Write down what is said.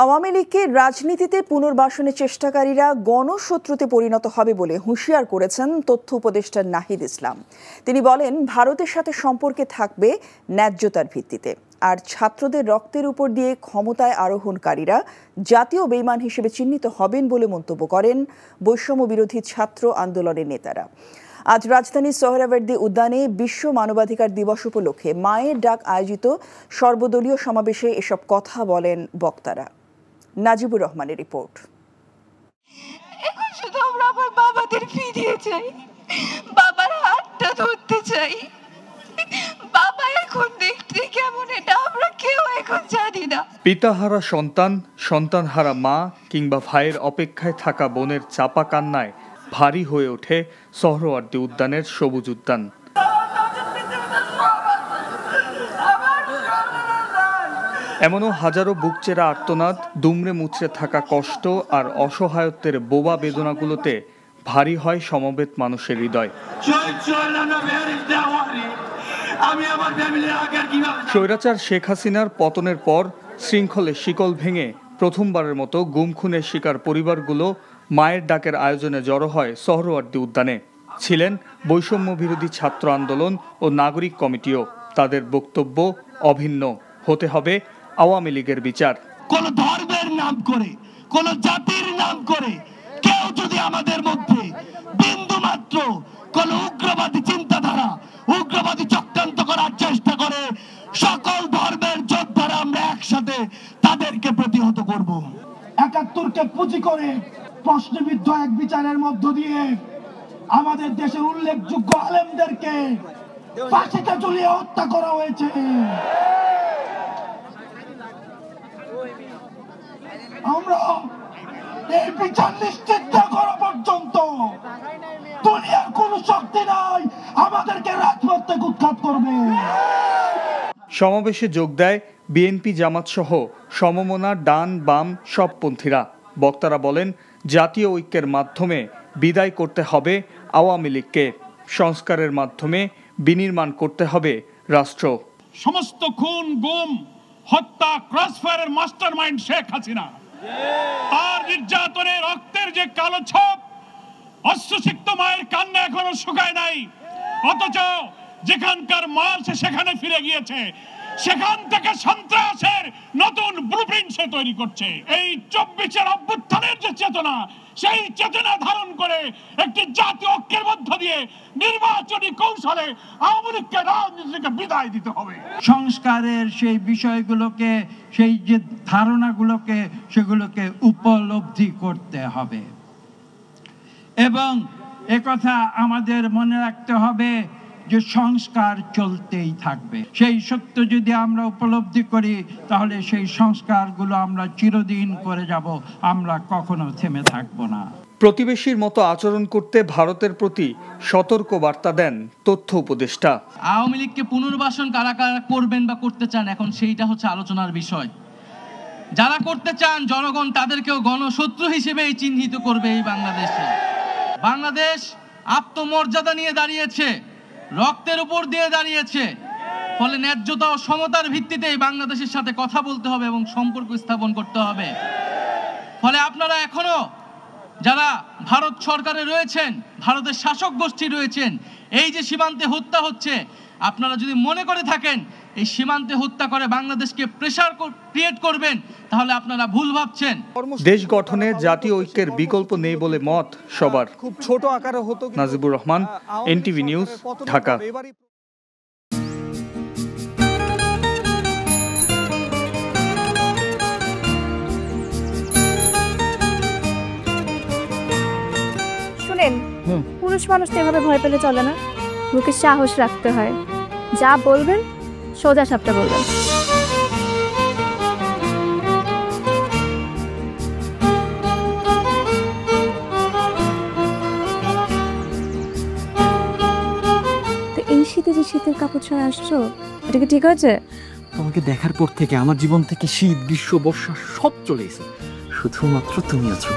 আওয়ামী লীগকে রাজনীতিতে পুনর্বাসনের চেষ্টাকারীরা গণশত্রুতে পরিণত হবে বলে হুঁশিয়ার করেছেন তথ্য উপদেষ্টা নাহিদ ইসলাম। তিনি বলেন, ভারতের সাথে সম্পর্কে থাকবে ন্যায্যতার ভিত্তিতে, আর ছাত্রদের রক্তের উপর দিয়ে ক্ষমতায় আরোহণকারীরা জাতীয় বেইমান হিসেবে চিহ্নিত হবেন বলে মন্তব্য করেন বৈষম্য বিরোধী ছাত্র আন্দোলনের নেতারা। আজ রাজধানীর সোহরাওয়ার্দী উদ্যানে বিশ্ব মানবাধিকার দিবস উপলক্ষে মায়ের ডাক আয়োজিত সর্বদলীয় সমাবেশে এসব কথা বলেন বক্তারা। নাজিবুর রহমানের রিপোর্ট। এখন শুধু আমরা আমার বাবাদের ফিরিয়ে চাই, বাবার হাতটা ধরতে চাই। বাবা এখন দেখতে কেমন এটা আমরা কেউ এখন জানি না। পিতাহারা সন্তান, সন্তানহারা মা কিংবা ভাইয়ের অপেক্ষায় থাকা বোনের চাপা কান্নায় ভারী হয়ে ওঠে সোহরাওয়ার্দী উদ্যানের সবুজ উদ্যান। এমনও হাজারো বুকচেরা আর্তনাদ, দুমড়ে মুচড়ে থাকা কষ্ট আর অসহায়ত্বের বোবা বেদনাগুলোতে ভারী হয় সমবেত মানুষের হৃদয়। স্বৈরাচার শেখ হাসিনার পতনের পর শৃঙ্খলের শিকল ভেঙে প্রথমবারের মতো গুম খুনের শিকার পরিবারগুলো মায়ের ডাকের আয়োজনে জড়ো হয় সোহরাওয়ার্দী উদ্যানে। ছিলেন বৈষম্য বিরোধী ছাত্র আন্দোলন ও নাগরিক কমিটিও। তাদের বক্তব্য অভিন্ন, হতে হবে আওয়ামী লীগের বিচার। কোন ধর্মের নাম করে, কোন জাতির নাম করে কেউ যদি আমাদের মধ্যে বিন্দু মাত্র কোন উগ্রবাদী চিন্তাধারা, উগ্রবাদী চক্রান্ত করার চেষ্টা করে, সকল ধর্মের যোদ্ধারা আমরা একসাথে তাদেরকে প্রতিহত করব। ৭১কে পুঁজি করে প্রশ্নবিদ্ধ এক বিচারের মধ্য দিয়ে আমাদের দেশের উল্লেখযোগ্য আলেমদেরকে ফাঁসিতে ঝুলিয়ে হত্যা করা হয়েছে। আমরা এই বিচার নিশ্চিত না করা পর্যন্ত দুনিয়ার কোন শক্তি নাই আমাদেরকে রাজপথ থেকে উৎখাত করবে। সমাবেশে যোগ দেয় বিএনপি, জামাত সহ সমমনা ডান বাম সব পন্থীরা। বক্তারা বলেন, জাতীয় ঐক্যের মাধ্যমে বিদায় করতে হবে আওয়ামী লীগকে, সংস্কারের মাধ্যমে বিনির্মাণ করতে হবে রাষ্ট্র। সমস্ত খুন, গুম, হত্যা, ক্রসফায়ারের মাস্টারমাইন্ড শেখ হাসিনা। তার নির্যাতনে রক্তের যে কালো ছাপ, অশ্রুসিক্ত মায়ের কান্না এখনো শুকায় নাই, অথচ যেখানকার মাল সে সেখানে ফিরে গিয়েছে, সেখান থেকে সন্ত্রাসের নতুন ব্লুপ্রিন্ট সে তৈরি করছে। এই ২৪-এর অভ্যুত্থানের যে চেতনা, সেই চেতনা ধারণ করে একটি জাতীয় ঐক্যের মধ্য দিয়ে নির্বাচনী কৌশলে আওয়ামী লীগকে রাজনীতি থেকে বিদায় দিতে হবে। সংস্কারের সেই বিষয়গুলোকে, সেই যে ধারণাগুলোকে, সেগুলোকে উপলব্ধি করতে হবে এবং একথা আমাদের মনে রাখতে হবে যে সংস্কার চলতেই থাকবে। সেই সত্য যদি আমরা উপলব্ধি করি, তাহলে সেই সংস্কারগুলো আমরা চিরদিন করে যাব, আমরা কখনো থেমে থাকবো না। প্রতিবেশীর মতো আচরণ করতে ভারতের প্রতি সতর্ক বার্তা দেন তথ্য উপদেষ্টা। আওয়ামী লীগকে পুনর্বাসন কারা কারা করবেন বা করতে চান, এখন সেইটা হচ্ছে আলোচনার বিষয়। যারা করতে চান, জনগণ তাদেরকেও গণশত্রু হিসেবেই চিহ্নিত করবে। এই বাংলাদেশ আত্মমর্যাদা নিয়ে দাঁড়িয়েছে, রক্তের উপর দিয়ে দাঁড়িয়েছে। ফলে ন্যায্যতা ও সমতার ভিত্তিতেই বাংলাদেশের সাথে কথা বলতে হবে এবং সম্পর্ক স্থাপন করতে হবে। ফলে আপনারা এখনো যারা ভারত সরকারে রয়েছেন, ভারতের শাসক গোষ্ঠী রয়েছেন, এই যে সীমান্তে হত্যা হচ্ছে, আপনারা যদি মনে করে থাকেন এই সীমান্তে হত্যা করে বাংলাদেশকে প্রেসার ক্রিয়েট করবেন, তাহলে আপনারা ভুল ভাবছেন। দেশ গঠনে জাতীয় ঐক্যের বিকল্প নেই বলে মত সবার। খুব ছোট আকারে হতো। Najibur Rahman, NTV news, Dhaka. শুনেন, পুরুষ মানুষ তো এভাবে ভয় পেলে চলে না, মুখে সাহস রাখতে হয়। যা বলবেন সোজা সাপটা বলবেন। তো এই শীতে যে শীতের কাপড় ছাড়া আসছো, এটা কি ঠিক আছে? তোমাকে দেখার পর থেকে আমার জীবন থেকে শীত, গ্রীষ্ম, বর্ষা সব চলে গেছে, শুধুমাত্র তুমি আছো।